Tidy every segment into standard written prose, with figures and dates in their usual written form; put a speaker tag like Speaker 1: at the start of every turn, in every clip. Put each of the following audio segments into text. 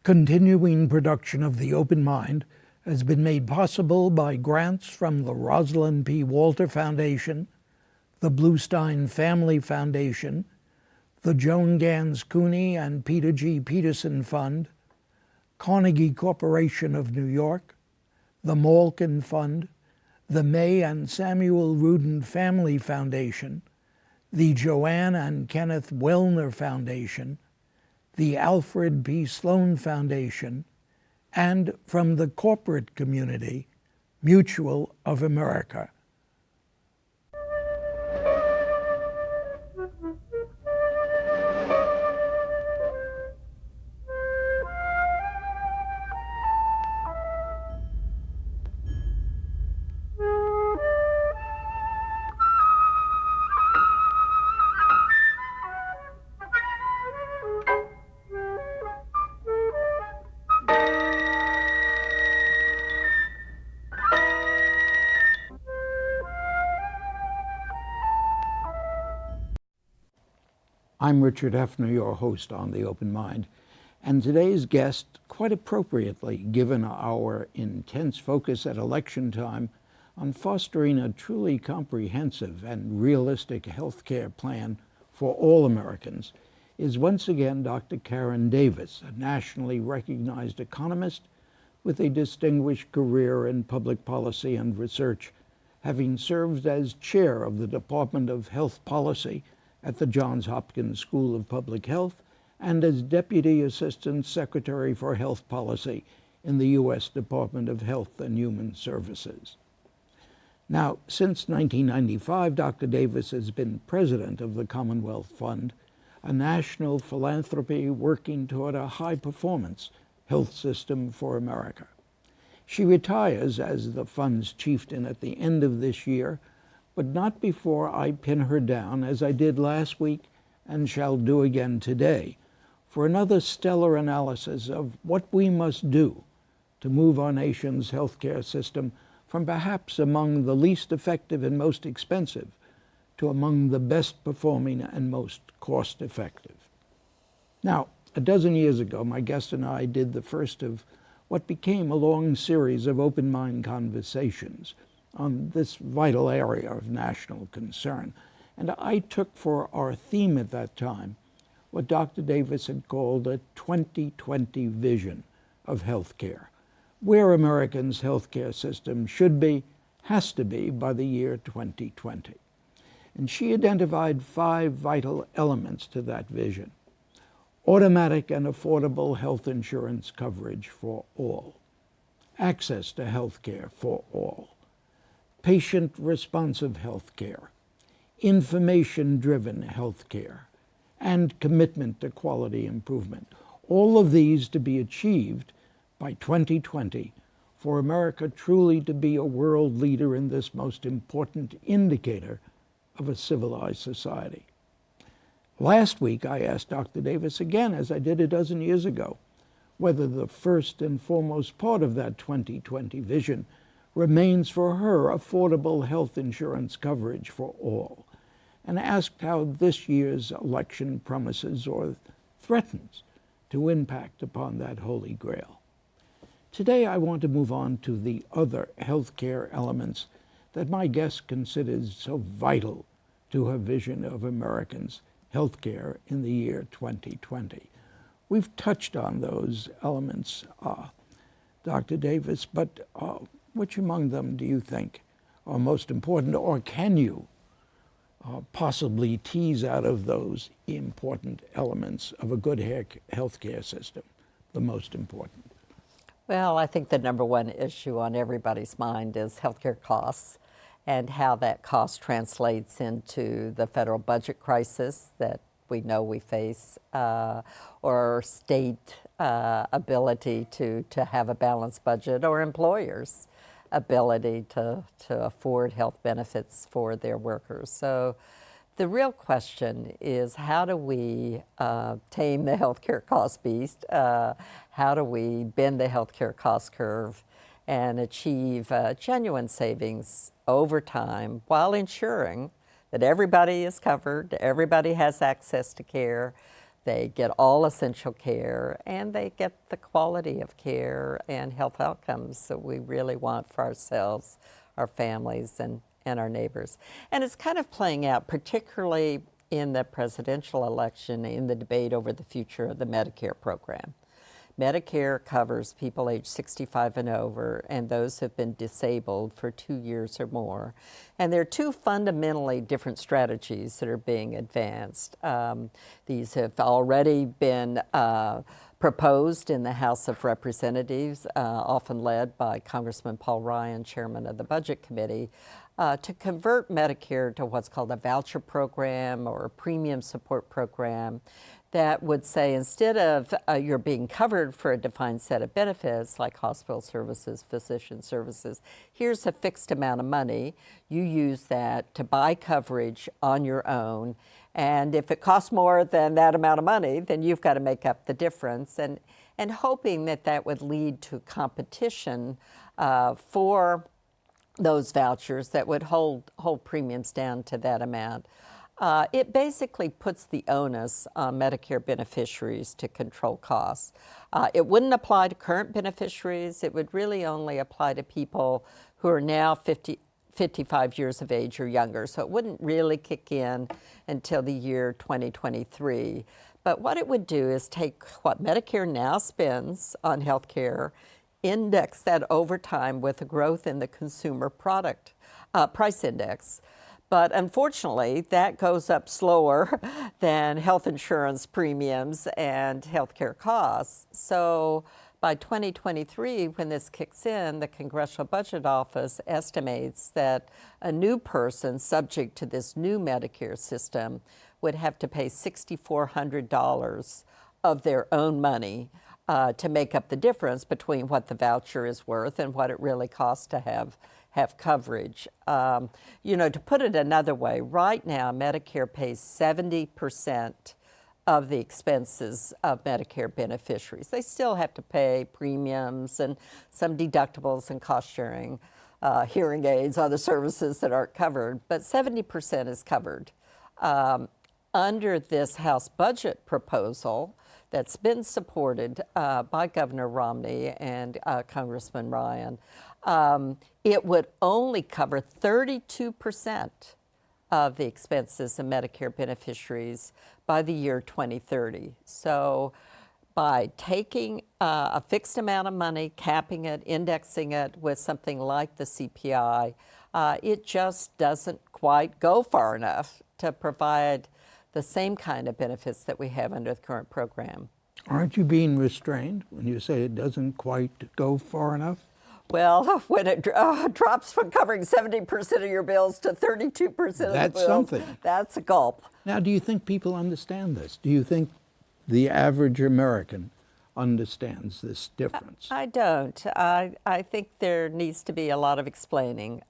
Speaker 1: Continuing production of The Open Mind has been made possible by grants from the Rosalind P. Walter Foundation, the Bluestein Family Foundation, the Joan Gans CUNY and Peter G. Peterson Fund, Carnegie Corporation of New York, the Malkin Fund, the May and Samuel Rudin Family Foundation, the Joanne and Kenneth Wellner Foundation, the Alfred P. Sloan Foundation, and from the corporate community, Mutual of America. I'm Richard Heffner, your host on The Open Mind, and today's guest, quite appropriately given our intense focus at election time on fostering a truly comprehensive and realistic health care plan for all Americans, is once again Dr. Karen Davis, a nationally recognized economist with a distinguished career in public policy and research, having served as chair of the Department of Health Policy at the Johns Hopkins School of Public Health and as Deputy Assistant Secretary for Health Policy in the U.S. Department of Health and Human Services. Now, since 1995, Dr. Davis has been president of the Commonwealth Fund, a national philanthropy working toward a high-performance health system for America. She retires as the fund's chieftain at the end of this year, but not before I pin her down, as I did last week and shall do again today, for another stellar analysis of what we must do to move our nation's healthcare system from perhaps among the least effective and most expensive to among the best performing and most cost-effective. Now, a dozen years ago, my guest and I did the first of what became a long series of open mind conversations on this vital area of national concern. And I took for our theme at that time what Dr. Davis had called a 2020 vision of healthcare, where Americans' healthcare system should be, has to be by the year 2020. And she identified 5 vital elements to that vision: automatic and affordable health insurance coverage for all, access to healthcare for all, patient-responsive health care, information-driven health care, and commitment to quality improvement. All of these to be achieved by 2020 for America truly to be a world leader in this most important indicator of a civilized society. Last week, I asked Dr. Davis again, as I did a dozen years ago, whether the first and foremost part of that 2020 vision remains for her affordable health insurance coverage for all, and asked how this year's election promises or threatens to impact upon that holy grail. Today, I want to move on to the other healthcare elements that my guest considers so vital to her vision of Americans' healthcare in the year 2020. We've touched on those elements, Dr. Davis, but which among them do you think are most important, or can you possibly tease out of those important elements of a good healthcare system the most important?
Speaker 2: Well, I think the number one issue on everybody's mind is healthcare costs and how that cost translates into the federal budget crisis that we know we face, or state ability to have a balanced budget, or employers' ability to afford health benefits for their workers. So the real question is, how do we tame the healthcare cost beast? How do we bend the healthcare cost curve and achieve genuine savings over time while ensuring that everybody is covered, everybody has access to care, They get all essential care, and they get the quality of care and health outcomes that we really want for ourselves, our families, and our neighbors. And it's kind of playing out, particularly in the presidential election, in the debate over the future of the Medicare program. Medicare covers people age 65 and over and those who have been disabled for 2 years or more. And there are two fundamentally different strategies that are being advanced. These have already been proposed in the House of Representatives, often led by Congressman Paul Ryan, chairman of the Budget Committee, to convert Medicare to what's called a voucher program or a premium support program that would say instead of you're being covered for a defined set of benefits like hospital services, physician services, here's a fixed amount of money. You use that to buy coverage on your own. And if it costs more than that amount of money, then you've got to make up the difference. And hoping that that would lead to competition for those vouchers that would hold premiums down to that amount. It basically puts the onus on Medicare beneficiaries to control costs. It wouldn't apply to current beneficiaries. It would really only apply to people who are now 55 years of age or younger. So it wouldn't really kick in until the year 2023. But what it would do is take what Medicare now spends on health care, index that over time with the growth in the consumer product price index. But unfortunately, that goes up slower than health insurance premiums and healthcare costs. So by 2023, when this kicks in, the Congressional Budget Office estimates that a new person subject to this new Medicare system would have to pay $6,400 of their own money to make up the difference between what the voucher is worth and what it really costs to have coverage. You know, to put it another way, right now Medicare pays 70% of the expenses of Medicare beneficiaries. They still have to pay premiums and some deductibles and cost sharing, hearing aids, other services that aren't covered, but 70% is covered. Under this House budget proposal that's been supported by Governor Romney and Congressman Ryan, it would only cover 32% of the expenses of Medicare beneficiaries by the year 2030. So by taking a fixed amount of money, capping it, indexing it with something like the CPI, it just doesn't quite go far enough to provide the same kind of benefits that we have under the current program.
Speaker 1: Aren't you being restrained when you say it doesn't quite go far enough?
Speaker 2: Well, when it drops from covering 70% of your bills to 32% of the bills,
Speaker 1: That's something.
Speaker 2: That's a gulp.
Speaker 1: Now, do you think people understand this? Do you think the average American understands this difference?
Speaker 2: I don't. I think there needs to be a lot of explaining.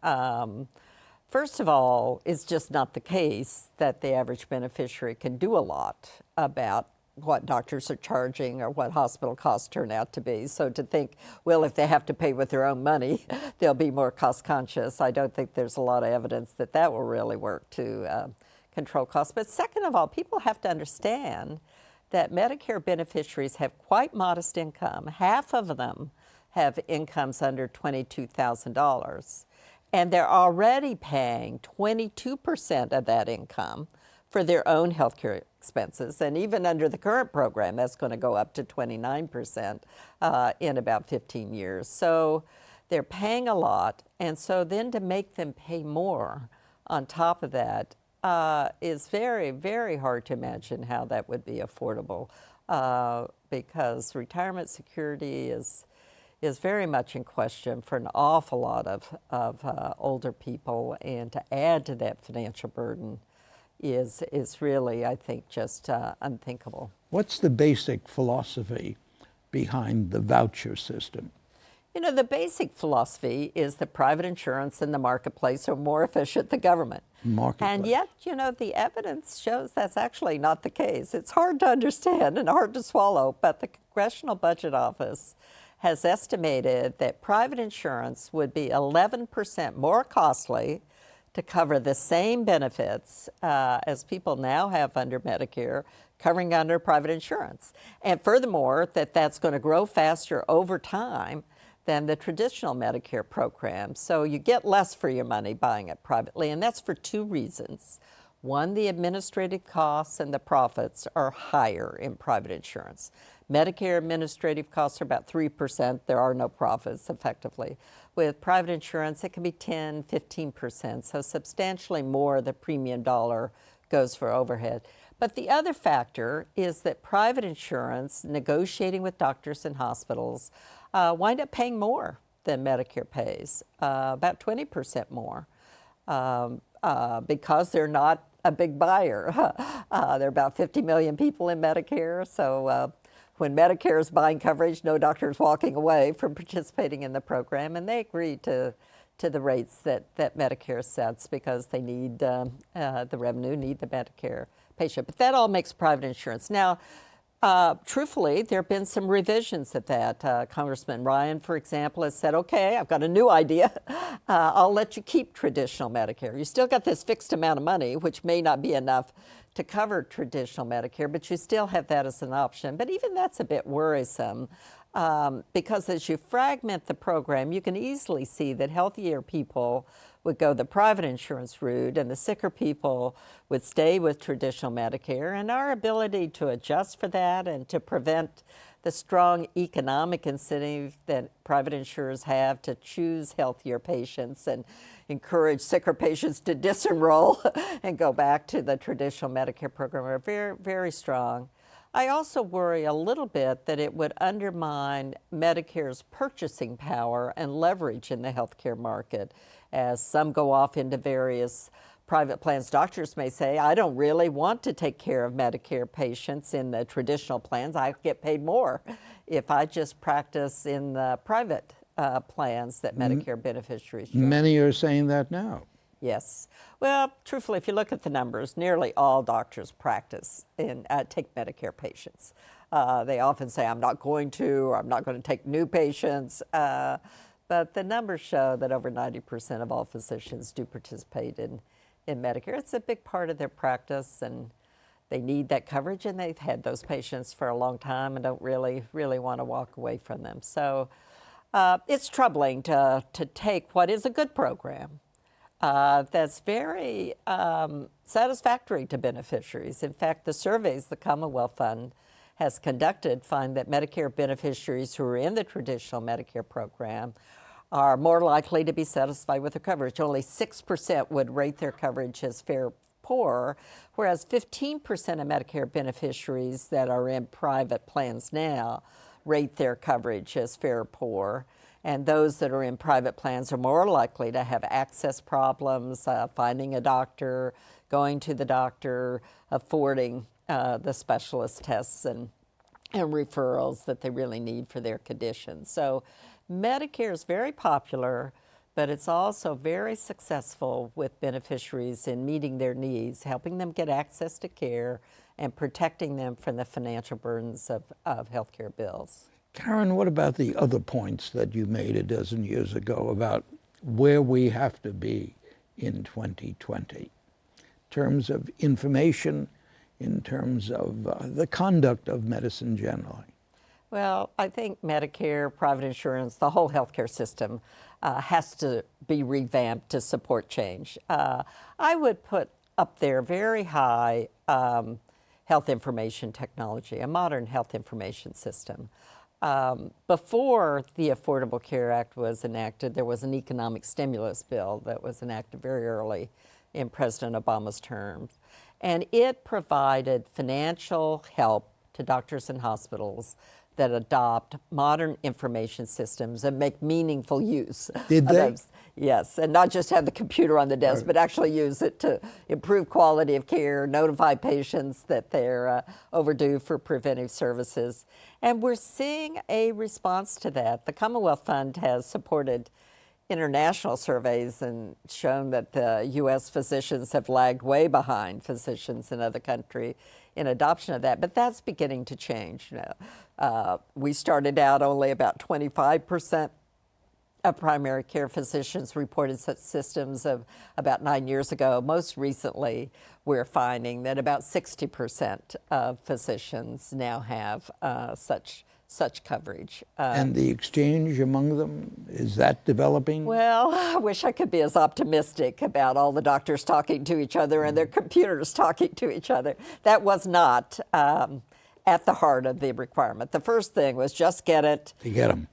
Speaker 2: First of all, it's just not the case that the average beneficiary can do a lot about what doctors are charging or what hospital costs turn out to be. So to think, well, if they have to pay with their own money, they'll be more cost conscious. I don't think there's a lot of evidence that that will really work to control costs. But second of all, people have to understand that Medicare beneficiaries have quite modest income. Half of them have incomes under $22,000. And they're already paying 22% of that income for their own health care expenses. And even under the current program, that's going to go up to 29% in about 15 years. So they're paying a lot. And so then to make them pay more on top of that is very, very hard to imagine how that would be affordable because retirement security is very much in question for an awful lot of older people. And to add to that financial burden is really, I think, just unthinkable.
Speaker 1: What's the basic philosophy behind the voucher system?
Speaker 2: You know, the basic philosophy is that private insurance and the marketplace are more efficient than government. And yet, you know, the evidence shows that's actually not the case. It's hard to understand and hard to swallow, but the Congressional Budget Office has estimated that private insurance would be 11% more costly to cover the same benefits as people now have under Medicare covering under private insurance. And furthermore, that's going to grow faster over time than the traditional Medicare program. So you get less for your money buying it privately, and that's for two reasons. One, the administrative costs and the profits are higher in private insurance. Medicare administrative costs are about 3%. There are no profits, effectively. With private insurance, it can be 10, 15%, so substantially more the premium dollar goes for overhead. But the other factor is that private insurance, negotiating with doctors and hospitals, wind up paying more than Medicare pays, about 20% more, because they're not a big buyer. There are about 50 million people in Medicare, so when Medicare is buying coverage, no doctor is walking away from participating in the program, and they agree to the rates that Medicare sets because they need the revenue, need the Medicare patient. But that all makes private insurance. Now, truthfully, there have been some revisions at that. Congressman Ryan, for example, has said, okay, I've got a new idea. I'll let you keep traditional Medicare. You still got this fixed amount of money, which may not be enough to cover traditional Medicare, but you still have that as an option. But even that's a bit worrisome because as you fragment the program, you can easily see that healthier people would go the private insurance route and the sicker people would stay with traditional Medicare. And our ability to adjust for that and to prevent the strong economic incentive that private insurers have to choose healthier patients and encourage sicker patients to disenroll and go back to the traditional Medicare program are very, very strong. I also worry a little bit that it would undermine Medicare's purchasing power and leverage in the healthcare market as some go off into various private plans. Doctors may say, I don't really want to take care of Medicare patients in the traditional plans. I get paid more if I just practice in the private plans that Medicare beneficiaries join.
Speaker 1: Many are saying that now.
Speaker 2: Yes. Well, truthfully, if you look at the numbers, nearly all doctors practice and take Medicare patients. They often say, I'm not going to, or I'm not going to take new patients. But the numbers show that over 90% of all physicians do participate in Medicare. It's a big part of their practice, and they need that coverage, and they've had those patients for a long time and don't really want to walk away from them. So it's troubling to take what is a good program that's very satisfactory to beneficiaries. In fact, the surveys the Commonwealth Fund has conducted find that Medicare beneficiaries who are in the traditional Medicare program are more likely to be satisfied with their coverage. Only 6% would rate their coverage as fair poor, whereas 15% of Medicare beneficiaries that are in private plans now rate their coverage as fair poor. And those that are in private plans are more likely to have access problems, finding a doctor, going to the doctor, affording the specialist tests and referrals that they really need for their condition. So Medicare is very popular, but it's also very successful with beneficiaries in meeting their needs, helping them get access to care, and protecting them from the financial burdens of healthcare bills.
Speaker 1: Karen, what about the other points that you made a dozen years ago about where we have to be in 2020 in terms of information, in terms of the conduct of medicine generally?
Speaker 2: Well, I think Medicare, private insurance, the whole healthcare system has to be revamped to support change. I would put up there very high health information technology, a modern health information system. Before the Affordable Care Act was enacted, there was an economic stimulus bill that was enacted very early in President Obama's term. And it provided financial help to doctors and hospitals that adopt modern information systems and make meaningful use.
Speaker 1: Did they?
Speaker 2: Those. Yes, and not just have the computer on the desk, right, but actually use it to improve quality of care, notify patients that they're overdue for preventive services. And we're seeing a response to that. The Commonwealth Fund has supported international surveys and shown that the U.S. physicians have lagged way behind physicians in other countries in adoption of that, but that's beginning to change now. We started out only about 25% of primary care physicians reported such systems of about 9 years ago. Most recently, we're finding that about 60% of physicians now have such coverage.
Speaker 1: And the exchange among them, is that developing?
Speaker 2: Well, I wish I could be as optimistic about all the doctors talking to each other and their computers talking to each other. That was not at the heart of the requirement. The first thing was just get it.
Speaker 1: To get them.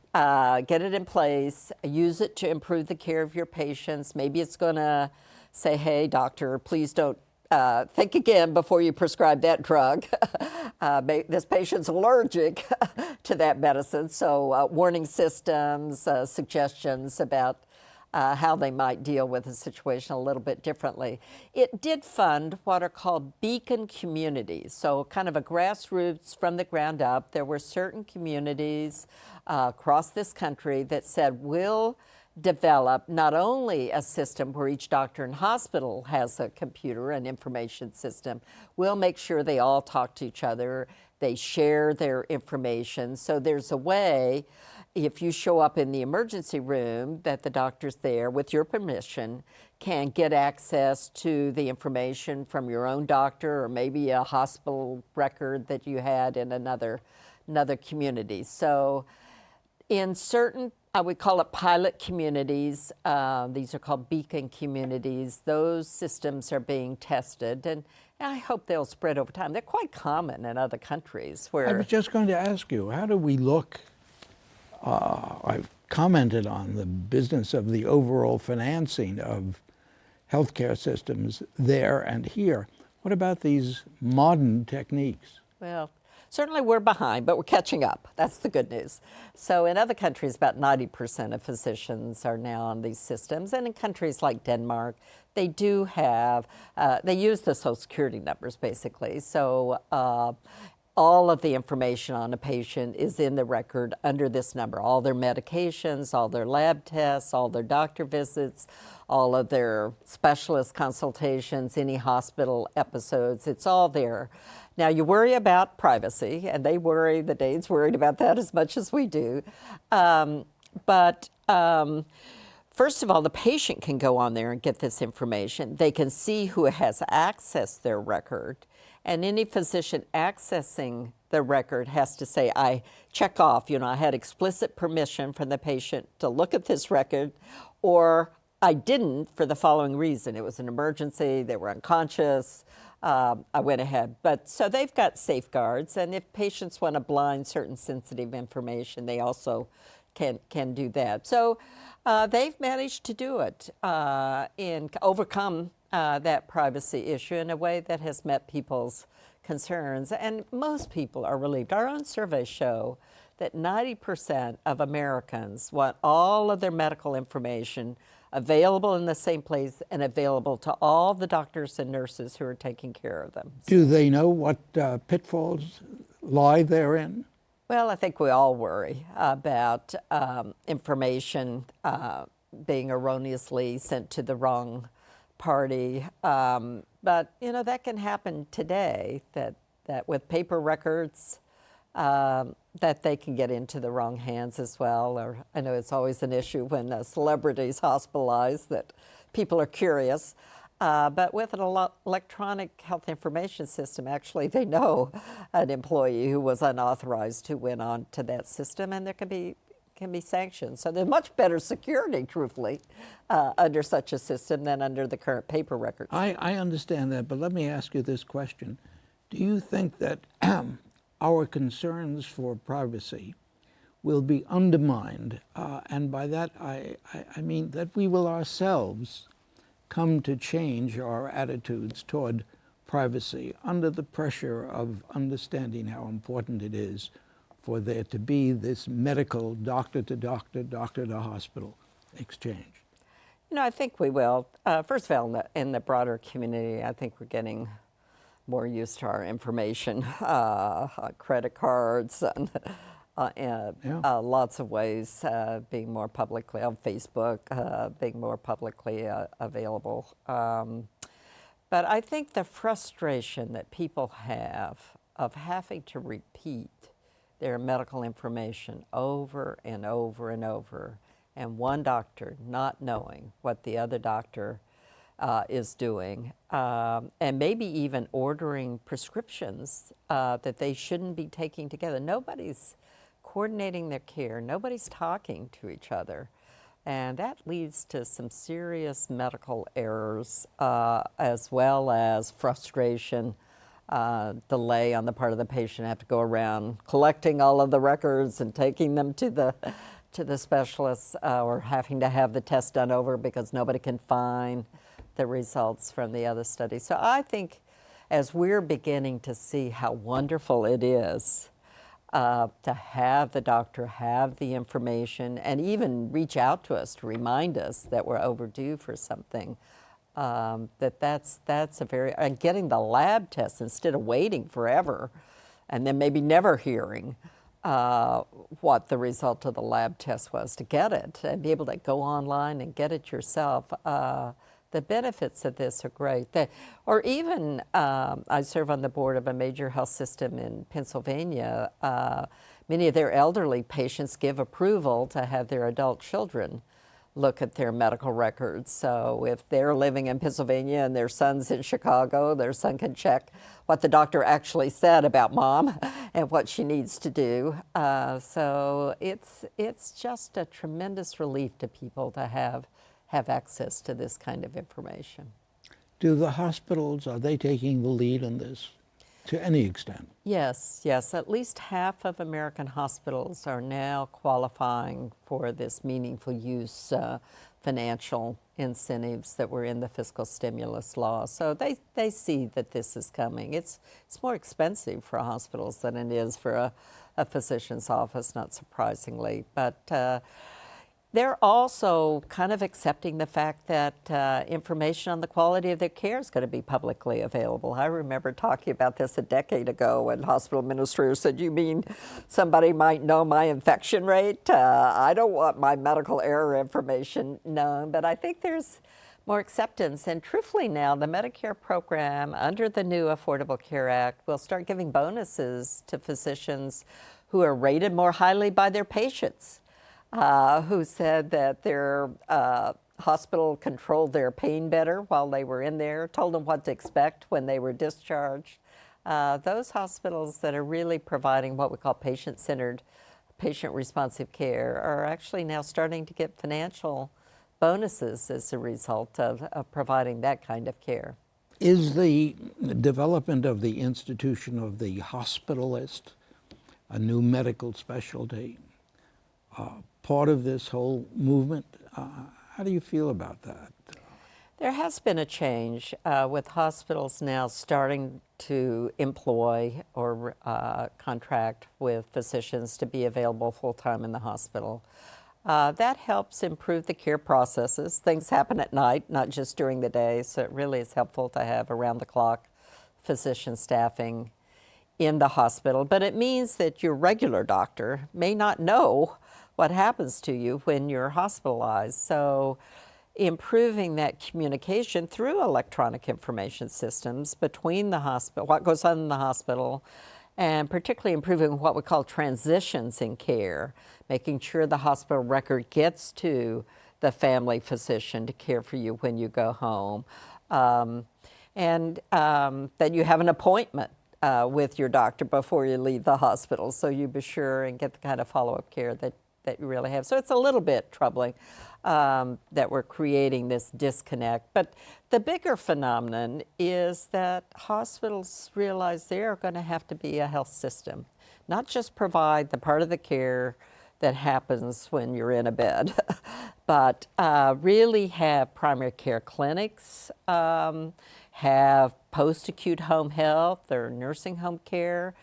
Speaker 2: Get it in place, use it to improve the care of your patients. Maybe it's going to say, hey, doctor, please don't think again before you prescribe that drug. This patient's allergic to that medicine. So warning systems, suggestions about how they might deal with the situation a little bit differently. It did fund what are called beacon communities, so kind of a grassroots from the ground up. There were certain communities across this country that said, we'll develop not only a system where each doctor and hospital has a computer and information system, we'll make sure they all talk to each other, they share their information. So there's a way, if you show up in the emergency room, that the doctors there, with your permission, can get access to the information from your own doctor or maybe a hospital record that you had in another community. So in certain, I would call it pilot communities, these are called beacon communities, those systems are being tested, and I hope they'll spread over time. They're quite common in other countries where...
Speaker 1: I was just going to ask you, how do we look? I've commented on the business of the overall financing of healthcare systems there and here. What about these modern techniques?
Speaker 2: Well, certainly we're behind, but we're catching up. That's the good news. So in other countries, about 90% of physicians are now on these systems. And in countries like Denmark, they do have, they use the Social Security numbers, basically. So all of the information on a patient is in the record under this number. All their medications, all their lab tests, all their doctor visits, all of their specialist consultations, any hospital episodes, it's all there. Now, you worry about privacy, and they worry, the Danes worried about that as much as we do. But first of all, the patient can go on there and get this information. They can see who has accessed their record, and any physician accessing the record has to say, I check off, I had explicit permission from the patient to look at this record, or I didn't for the following reason. It was an emergency, they were unconscious, I went ahead. But so they've got safeguards, and if patients want to blind certain sensitive information, they also can do that. So they've managed to do it and overcome that privacy issue in a way that has met people's concerns, and most people are relieved. Our own surveys show that 90% of Americans want all of their medical information available in the same place and available to all the doctors and nurses who are taking care of them.
Speaker 1: Do they know what pitfalls lie therein?
Speaker 2: Well, I think we all worry about information being erroneously sent to the wrong party. But, that can happen today, that with paper records, that they can get into the wrong hands as well. Or I know it's always an issue when a celebrity's hospitalized, that people are curious. But with an electronic health information system, actually, they know an employee who was unauthorized who went on to that system, and there can be sanctions. So there's much better security, truthfully, under such a system than under the current paper records.
Speaker 1: I understand that, but let me ask you this question. Do you think that our concerns for privacy will be undermined, and by that I mean that we will ourselves come to change our attitudes toward privacy under the pressure of understanding how important it is for there to be this medical doctor to doctor, doctor to hospital exchange?
Speaker 2: I think we will. First of all, in the broader community, I think we're getting more used to our information, credit cards, and lots of ways being more publicly on Facebook, being more publicly available. But I think the frustration that people have of having to repeat their medical information over and over and over and one doctor not knowing what the other doctor is doing, and maybe even ordering prescriptions that they shouldn't be taking together. Nobody's coordinating their care. Nobody's talking to each other. And that leads to some serious medical errors, as well as frustration, delay on the part of the patient. Have to go around collecting all of the records and taking them to the specialists, or having to have the test done over because nobody can find the results from the other study. So I think as we're beginning to see how wonderful it is to have the doctor have the information and even reach out to us to remind us that we're overdue for something, that's a very, and getting the lab tests instead of waiting forever and then maybe never hearing what the result of the lab test was, to get it and be able to go online and get it yourself. The benefits of this are great. Or even, I serve on the board of a major health system in Pennsylvania. Many of their elderly patients give approval to have their adult children look at their medical records. So if they're living in Pennsylvania and their son's in Chicago, their son can check what the doctor actually said about mom and what she needs to do. So it's just a tremendous relief to people to have access to this kind of information.
Speaker 1: Do the hospitals, are they taking the lead on this to any extent?
Speaker 2: Yes. At least half of American hospitals are now qualifying for this meaningful use financial incentives that were in the fiscal stimulus law. So they see that this is coming. It's more expensive for hospitals than it is for a physician's office, not surprisingly. But they're also kind of accepting the fact that information on the quality of their care is going to be publicly available. I remember talking about this a decade ago when hospital administrators said, "You mean somebody might know my infection rate? I don't want my medical error information known." But I think there's more acceptance. And truthfully now, the Medicare program under the new Affordable Care Act will start giving bonuses to physicians who are rated more highly by their patients. Who said that their hospital controlled their pain better while they were in there, told them what to expect when they were discharged. Those hospitals that are really providing what we call patient-centered, patient-responsive care are actually now starting to get financial bonuses as a result of providing that kind of care.
Speaker 1: Is the development of the institution of the hospitalist, a new medical specialty, part of this whole movement? How do you feel about that?
Speaker 2: There has been a change with hospitals now starting to employ or contract with physicians to be available full-time in the hospital. That helps improve the care processes. Things happen at night, not just during the day, so it really is helpful to have around-the-clock physician staffing in the hospital. But it means that your regular doctor may not know what happens to you when you're hospitalized. So improving that communication through electronic information systems between the hospital, what goes on in the hospital, and particularly improving what we call transitions in care, making sure the hospital record gets to the family physician to care for you when you go home, and that you have an appointment with your doctor before you leave the hospital, so you be sure and get the kind of follow-up care that you really have. So it's a little bit troubling that we're creating this disconnect. But the bigger phenomenon is that hospitals realize they are going to have to be a health system, not just provide the part of the care that happens when you're in a bed, but really have primary care clinics, have post-acute home health or nursing home care,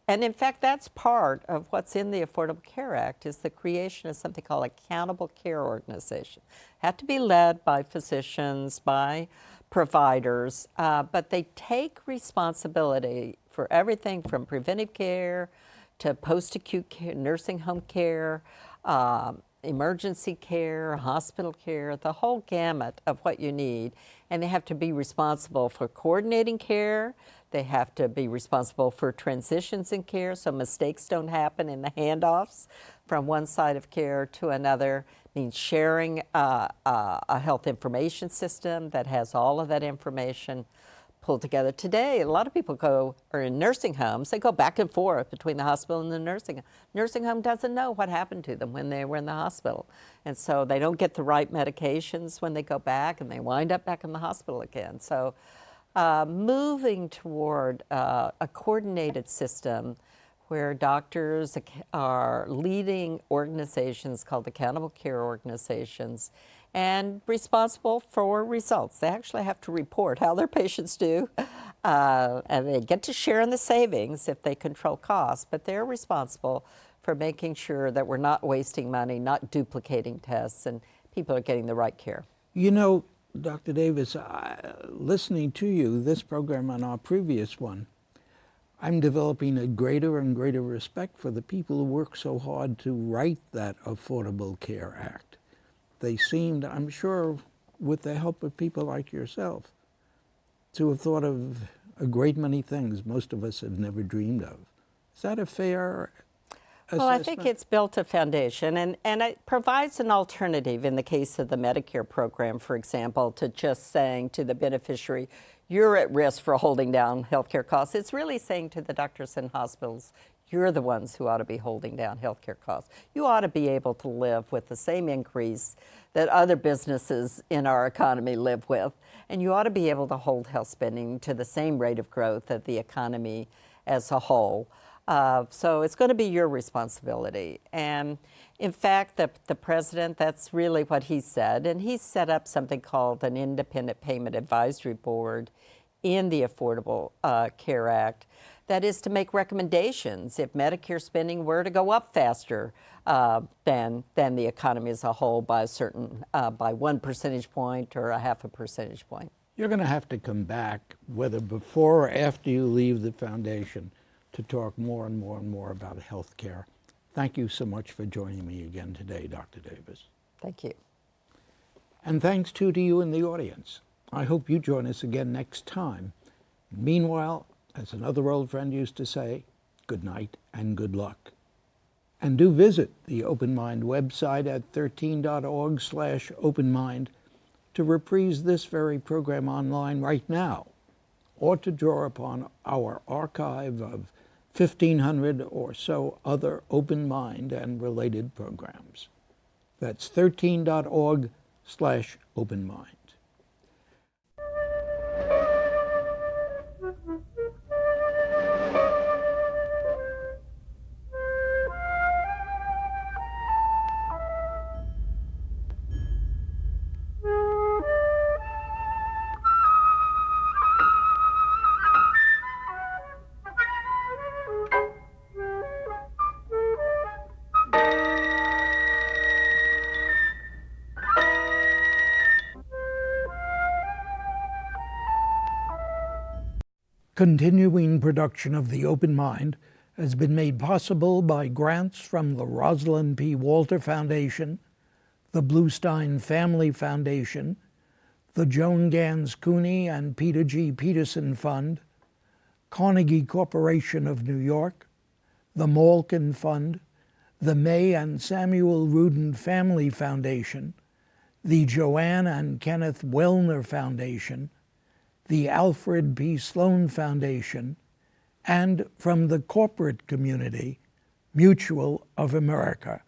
Speaker 2: and in fact, that's part of what's in the Affordable Care Act, is the creation of something called accountable care organization. Have to be led by physicians, by providers, but they take responsibility for everything from preventive care to post-acute care, nursing home care, emergency care, hospital care, the whole gamut of what you need. And they have to be responsible for coordinating care. They have to be responsible for transitions in care so mistakes don't happen in the handoffs from one side of care to another. It means sharing a health information system that has all of that information pulled together. Today, a lot of people are in nursing homes. They go back and forth between the hospital and the nursing home. Nursing home doesn't know what happened to them when they were in the hospital. And so they don't get the right medications when they go back, and they wind up back in the hospital again. So moving toward a coordinated system where doctors are leading organizations called accountable care organizations and responsible for results. They actually have to report how their patients do, and they get to share in the savings if they control costs, but they're responsible for making sure that we're not wasting money, not duplicating tests, and people are getting the right care.
Speaker 1: You know, Dr. Davis, listening to you, this program and our previous one, I'm developing a greater and greater respect for the people who work so hard to write that Affordable Care Act. They seemed, I'm sure, with the help of people like yourself, to have thought of a great many things most of us have never dreamed of. Is that a fair assessment?
Speaker 2: Well, I think it's built a foundation, and it provides an alternative in the case of the Medicare program, for example, to just saying to the beneficiary, you're at risk for holding down healthcare costs. It's really saying to the doctors and hospitals, you're the ones who ought to be holding down healthcare costs. You ought to be able to live with the same increase that other businesses in our economy live with, and you ought to be able to hold health spending to the same rate of growth of the economy as a whole. So it's going to be your responsibility. And in fact, the president, that's really what he said. And he set up something called an Independent Payment Advisory Board in the Affordable Care Act that is to make recommendations if Medicare spending were to go up faster than the economy as a whole by a certain, by 1 percentage point or a 0.5 percentage point.
Speaker 1: You're going to have to come back, whether before or after you leave the foundation, to talk more and more and more about health care. Thank you so much for joining me again today, Dr. Davis.
Speaker 2: Thank you.
Speaker 1: And thanks too to you in the audience. I hope you join us again next time. Meanwhile, as another old friend used to say, good night and good luck. And do visit the Open Mind website at 13.org/openmind to reprise this very program online right now, or to draw upon our archive of 1,500 or so other Open Mind and related programs. That's 13.org/openmind. Continuing production of The Open Mind has been made possible by grants from the Rosalind P. Walter Foundation, the Bluestein Family Foundation, the Joan Gans CUNY and Peter G. Peterson Fund, Carnegie Corporation of New York, the Malkin Fund, the May and Samuel Rudin Family Foundation, the Joanne and Kenneth Wellner Foundation, the Alfred P. Sloan Foundation, and from the corporate community, Mutual of America.